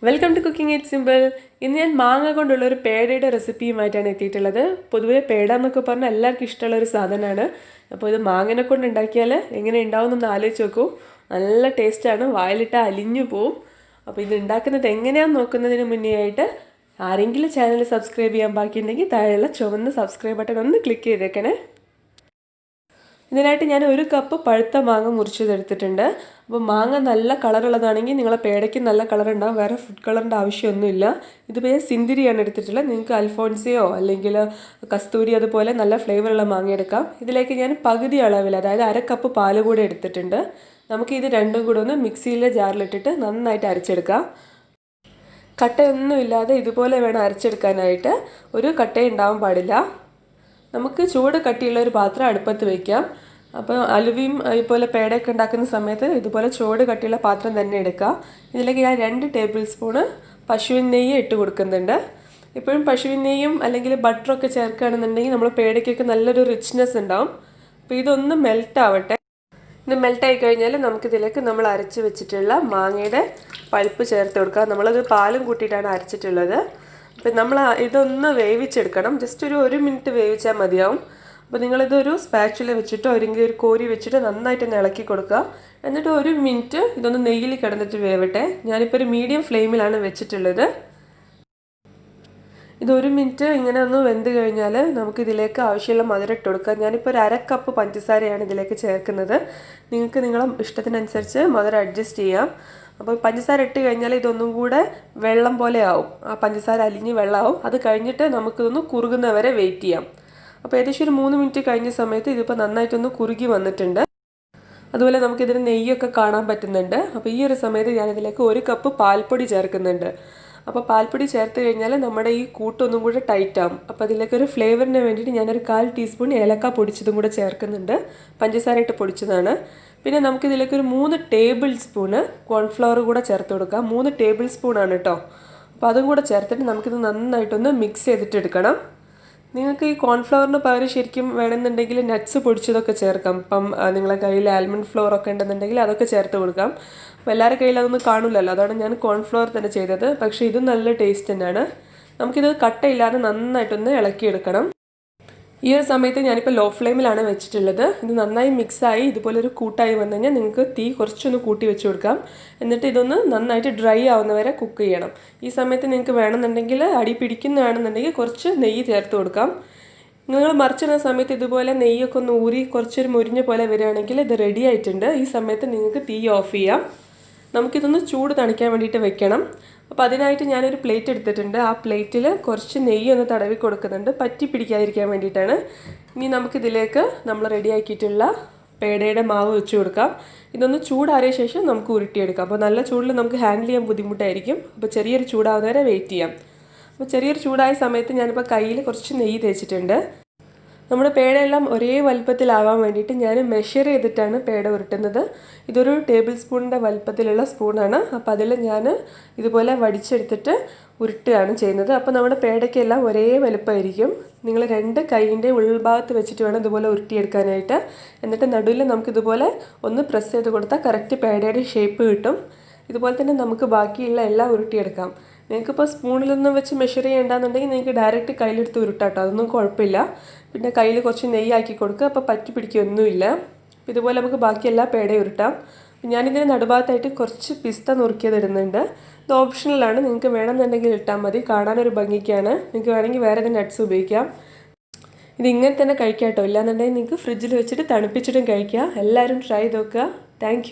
Welcome to cooking it simple. ഇന്ന് ഞാൻ മാങ്ങ കൊണ്ടുള്ള ഒരു പേടയുടെ റെസിപ്പിയുമായിട്ടാണ് എത്തിയിട്ടുള്ളത്. പൊതുവേ പേട എന്നൊക്കെ പറഞ്ഞാൽ എല്ലാവർക്കും ഇഷ്ടമുള്ള ഒരു സാധനമാണ്. അപ്പോൾ ഇത് മാങ്ങനെ കൊണ്ട് ഉണ്ടാക്കിയാൽ എങ്ങനെ ഉണ്ടാവും എന്നൊന്ന് ആലോചിച്ച് നോക്കൂ. നല്ല ടേസ്റ്റാണ്, വായിലിട്ട് അലിഞ്ഞു പോവും. അപ്പോൾ ഇത് ഉണ്ടാക്കുന്നത് എങ്ങനെയാണെന്ന് നോക്കുന്നതിന് മുന്നേ ആയിട്ട് ആരെങ്കിലും ചാനൽ സബ്സ്ക്രൈബ് ചെയ്യാൻ ബാക്കിയുണ്ടെങ്കിൽ താഴെയുള്ള ചുവന്ന സബ്സ്ക്രൈബ് ബട്ടൺ ഒന്ന് ക്ലിക്ക് ചെയ്തേക്കണേ. ഇതിനായിട്ട് ഞാൻ 1 കപ്പ് പഴുത്ത മാങ്ങ മുറിച്ചെടുത്തിട്ടുണ്ട്. അപ്പോൾ മാങ്ങ നല്ല കളറുള്ളതാണെങ്കിൽ നിങ്ങളെ പേടയ്ക്ക് നല്ല കളർ ഉണ്ടാവും, വേറെ ഫുഡ് കളറിൻ്റെ ആവശ്യമൊന്നുമില്ല. ഇതിപ്പോൾ ഞാൻ സിന്തിരിയാണ് എടുത്തിട്ടുള്ളത്. നിങ്ങൾക്ക് അൽഫോൺസിയോ അല്ലെങ്കിൽ കസ്തൂരി അതുപോലെ നല്ല ഫ്ലേവറുള്ള മാങ്ങ എടുക്കാം. ഇതിലേക്ക് ഞാൻ പകുതി അളവിൽ, അതായത് 1/2 കപ്പ് പാൽ കൂടെ എടുത്തിട്ടുണ്ട്. നമുക്ക് ഇത് രണ്ടും കൂടെ ഒന്ന് മിക്സിയിലെ ജാറിലിട്ടിട്ട് നന്നായിട്ട് അരച്ചെടുക്കാം. കട്ടയൊന്നുമില്ലാതെ ഇതുപോലെ വേണം അരച്ചെടുക്കാനായിട്ട്. ഒരു കട്ടയും ഉണ്ടാവാൻ പാടില്ല. നമുക്ക് ചൂട് കട്ടിയുള്ള ഒരു പാത്രം അടുപ്പത്ത് വയ്ക്കാം. അപ്പോൾ അലുവയും ഇതുപോലെ പേടയൊക്കെ ഉണ്ടാക്കുന്ന സമയത്ത് ഇതുപോലെ ചൂട് കട്ടിയുള്ള പാത്രം തന്നെ എടുക്കുക. ഇതിലേക്ക് ഞാൻ 2 ടേബിൾ സ്പൂണ് പശുവിൻ നെയ്യ് ഇട്ട് കൊടുക്കുന്നുണ്ട്. ഇപ്പോഴും പശുവിൻ നെയ്യും അല്ലെങ്കിൽ ബട്ടറൊക്കെ ചേർക്കുകയാണെന്നുണ്ടെങ്കിൽ നമ്മൾ പേടയ്ക്കൊക്കെ നല്ലൊരു റിച്ച്നെസ് ഉണ്ടാവും. അപ്പോൾ ഇതൊന്ന് മെൽറ്റ് ആവട്ടെ. ഇത് മെൽറ്റായി കഴിഞ്ഞാൽ നമുക്കിതിലേക്ക് നമ്മൾ അരച്ച് വെച്ചിട്ടുള്ള മാങ്ങയുടെ പൾപ്പ് ചേർത്ത് കൊടുക്കുക. നമ്മളത് പാലും കൂട്ടിയിട്ടാണ് അരച്ചിട്ടുള്ളത്. അപ്പം നമ്മൾ ഇതൊന്ന് വേവിച്ചെടുക്കണം. ജസ്റ്റ് ഒരു 1 മിനിറ്റ് വേവിച്ചാൽ മതിയാവും. അപ്പോൾ നിങ്ങളിതൊരു സ്പാച്ചുല വെച്ചിട്ടോ അല്ലെങ്കിൽ ഒരു കോരി വെച്ചിട്ട് നന്നായിട്ടൊന്ന് ഇളക്കി കൊടുക്കുക. എന്നിട്ട് 1 മിനിറ്റ് ഇതൊന്ന് നെയ്യിൽ കിടന്നിട്ട് വേവട്ടെ. ഞാനിപ്പോൾ ഒരു മീഡിയം ഫ്ലെയിമിലാണ് വെച്ചിട്ടുള്ളത്. ഇത് 1 മിനിറ്റ് ഇങ്ങനെ ഒന്ന് വെന്ത് കഴിഞ്ഞാൽ നമുക്കിതിലേക്ക് ആവശ്യമുള്ള മധുരം ഇട്ട് കൊടുക്കുക. ഞാനിപ്പോൾ ഒരു 1/2 കപ്പ് പഞ്ചസാരയാണ് ഇതിലേക്ക് ചേർക്കുന്നത്. നിങ്ങൾക്ക് നിങ്ങളുടെ ഇഷ്ടത്തിനനുസരിച്ച് മധുരം അഡ്ജസ്റ്റ് ചെയ്യാം. അപ്പോൾ പഞ്ചസാര ഇട്ട് കഴിഞ്ഞാൽ ഇതൊന്നും കൂടെ വെള്ളം പോലെ ആവും. ആ പഞ്ചസാര അലിഞ്ഞ് വെള്ളമാവും. അത് കഴിഞ്ഞിട്ട് നമുക്കിതൊന്ന് കുറുകുന്നവരെ വെയിറ്റ് ചെയ്യാം. അപ്പോൾ ഏകദേശം ഒരു 3 മിനിറ്റ് കഴിഞ്ഞ സമയത്ത് ഇതിപ്പോൾ നന്നായിട്ടൊന്ന് കുറുകി വന്നിട്ടുണ്ട്. അതുപോലെ നമുക്കിതിന് നെയ്യൊക്കെ കാണാൻ പറ്റുന്നുണ്ട്. അപ്പോൾ ഈ ഒരു സമയത്ത് ഞാനിതിലേക്ക് 1 കപ്പ് പാൽപ്പൊടി ചേർക്കുന്നുണ്ട്. അപ്പോൾ പാൽപ്പൊടി ചേർത്ത് കഴിഞ്ഞാൽ നമ്മുടെ ഈ കൂട്ടൊന്നും കൂടെ ടൈറ്റ് ആവും. അപ്പോൾ അതിലേക്കൊരു ഫ്ലേവറിന് വേണ്ടിയിട്ട് ഞാനൊരു 1/4 ടീസ്പൂൺ ഏലക്ക പൊടിച്ചതും കൂടെ ചേർക്കുന്നുണ്ട്. പഞ്ചസാര ഇട്ട് പൊടിച്ചതാണ്. പിന്നെ നമുക്കിതിലേക്കൊരു 3 ടേബിൾ സ്പൂണ് കോൺഫ്ലവർ കൂടെ ചേർത്ത് കൊടുക്കാം. 3 ടേബിൾ സ്പൂണാണ് കേട്ടോ. അപ്പോൾ അതും കൂടെ ചേർത്തിട്ട് നമുക്കിത് നന്നായിട്ടൊന്ന് മിക്സ് ചെയ്തിട്ട് എടുക്കണം. നിങ്ങൾക്ക് ഈ കോൺഫ്ലവറിന് പകരം ശരിക്കും വേണമെന്നുണ്ടെങ്കിൽ നട്ട്സ് പൊടിച്ചതൊക്കെ ചേർക്കാം. ഇപ്പം നിങ്ങളുടെ കയ്യിൽ ആൽമണ്ട് ഫ്ലോർ ഒക്കെ ഉണ്ടെന്നുണ്ടെങ്കിൽ അതൊക്കെ ചേർത്ത് കൊടുക്കാം. അപ്പോൾ എല്ലാവരുടെ കയ്യിൽ അതൊന്നും കാണില്ലല്ലോ, അതാണ് ഞാൻ കോൺഫ്ലവർ തന്നെ ചെയ്തത്. പക്ഷേ ഇത് നല്ല ടേസ്റ്റ് തന്നെയാണ്. നമുക്കിത് കട്ടയില്ലാതെ നന്നായിട്ടൊന്ന് ഇളക്കിയെടുക്കണം. ഈ ഒരു സമയത്ത് ഞാനിപ്പോൾ ലോ ഫ്ലെയിമിലാണ് വെച്ചിട്ടുള്ളത്. ഇത് നന്നായി മിക്സായി ഇതുപോലൊരു കൂട്ടായി വന്നു കഴിഞ്ഞാൽ നിങ്ങൾക്ക് തീ കുറച്ചൊന്ന് കൂട്ടി വെച്ച് കൊടുക്കാം. എന്നിട്ട് ഇതൊന്ന് നന്നായിട്ട് ഡ്രൈ ആവുന്നവരെ കുക്ക് ചെയ്യണം. ഈ സമയത്ത് നിങ്ങൾക്ക് വേണമെന്നുണ്ടെങ്കിൽ അടി പിടിക്കുന്നതാണെന്നുണ്ടെങ്കിൽ കുറച്ച് നെയ്യ് ചേർത്ത് കൊടുക്കാം. നിങ്ങൾ മറിച്ചിടുന്ന സമയത്ത് ഇതുപോലെ നെയ്യൊക്കെ ഒന്ന് ഊരി കുറച്ചൊരു മുരിഞ്ഞ പോലെ വരികയാണെങ്കിൽ ഇത് റെഡി ആയിട്ടുണ്ട്. ഈ സമയത്ത് നിങ്ങൾക്ക് തീ ഓഫ് ചെയ്യാം. നമുക്കിതൊന്ന് ചൂട് തണിക്കാൻ വേണ്ടിയിട്ട് വെക്കണം. അപ്പോൾ അതിനായിട്ട് ഞാനൊരു പ്ലേറ്റ് എടുത്തിട്ടുണ്ട്. ആ പ്ലേറ്റിൽ കുറച്ച് നെയ്യ് ഒന്ന് തടവി കൊടുക്കുന്നുണ്ട്, പറ്റി പിടിക്കാതിരിക്കാൻ വേണ്ടിയിട്ടാണ്. ഇനി നമുക്കിതിലേക്ക് നമ്മൾ റെഡിയാക്കിയിട്ടുള്ള പേടയുടെ മാവ് വെച്ച് കൊടുക്കാം. ഇതൊന്ന് ചൂടാറിയ ശേഷം നമുക്ക് ഉരുട്ടിയെടുക്കാം. അപ്പോൾ നല്ല ചൂടിൽ നമുക്ക് ഹാൻഡിൽ ചെയ്യാൻ ബുദ്ധിമുട്ടായിരിക്കും. അപ്പോൾ ചെറിയൊരു ചൂടാവുന്നവരെ വെയിറ്റ് ചെയ്യാം. അപ്പോൾ ചെറിയൊരു ചൂടായ സമയത്ത് ഞാനിപ്പോൾ കയ്യിൽ കുറച്ച് നെയ്യ് തേച്ചിട്ടുണ്ട്. നമ്മുടെ പേടയെല്ലാം ഒരേ വലുപ്പത്തിലാവാൻ വേണ്ടിയിട്ട് ഞാൻ മെഷർ ചെയ്തിട്ടാണ് പേട ഉരുട്ടുന്നത്. ഇതൊരു ടേബിൾ സ്പൂണിൻ്റെ വലുപ്പത്തിലുള്ള സ്പൂണാണ്. അപ്പോൾ അതിൽ ഞാൻ ഇതുപോലെ വടിച്ചെടുത്തിട്ട് ഉരുട്ടുകയാണ് ചെയ്യുന്നത്. അപ്പോൾ നമ്മുടെ പേടയ്ക്കെല്ലാം ഒരേ വലുപ്പമായിരിക്കും. നിങ്ങൾ 2 കൈയിൻ്റെ ഉൾഭാഗത്ത് വെച്ചിട്ട് വേണം ഇതുപോലെ ഉരുട്ടിയെടുക്കാനായിട്ട്. എന്നിട്ട് നടുവിൽ നമുക്കിതുപോലെ ഒന്ന് പ്രസ് ചെയ്ത് കൊടുത്താൽ കറക്റ്റ് പേടയുടെ ഷേപ്പ് കിട്ടും. ഇതുപോലെ തന്നെ നമുക്ക് ബാക്കിയുള്ള എല്ലാം ഉരുട്ടിയെടുക്കാം. നിങ്ങൾക്കിപ്പോൾ സ്പൂണിലൊന്നും വെച്ച് മെഷർ ചെയ്യേണ്ടെന്നുണ്ടെങ്കിൽ നിങ്ങൾക്ക് ഡയറക്റ്റ് കയ്യിലെടുത്ത് ഉരുട്ടാട്ടോ, അതൊന്നും കുഴപ്പമില്ല. പിന്നെ കയ്യിൽ കുറച്ച് നെയ്യാക്കി കൊടുക്കുക. അപ്പോൾ പറ്റി പിടിക്കുകയൊന്നുമില്ല. ഇതുപോലെ നമുക്ക് ബാക്കി എല്ലാ പേടയും ഉരുട്ടാം. ഞാനിതിന് നടുഭാഗത്തായിട്ട് കുറച്ച് പിസ്ത നുറുക്കിയത് ഇടുന്നുണ്ട്. ഇത് ഓപ്ഷണലാണ്, നിങ്ങൾക്ക് വേണമെന്നുണ്ടെങ്കിൽ ഇട്ടാൽ മതി, കാണാനൊരു ഭംഗിക്കാണ്. നിങ്ങൾക്ക് വേണമെങ്കിൽ വേറെ ഏതെങ്കിലും നട്ട്സ് ഉപയോഗിക്കാം. ഇതിങ്ങനെ തന്നെ കഴിക്കാം കേട്ടോ. ഇല്ലാന്നുണ്ടെങ്കിൽ നിങ്ങൾക്ക് ഫ്രിഡ്ജിൽ വെച്ചിട്ട് തണുപ്പിച്ചിട്ടും കഴിക്കാം. എല്ലാവരും ട്രൈ ചെയ്ത് നോക്കുക. താങ്ക്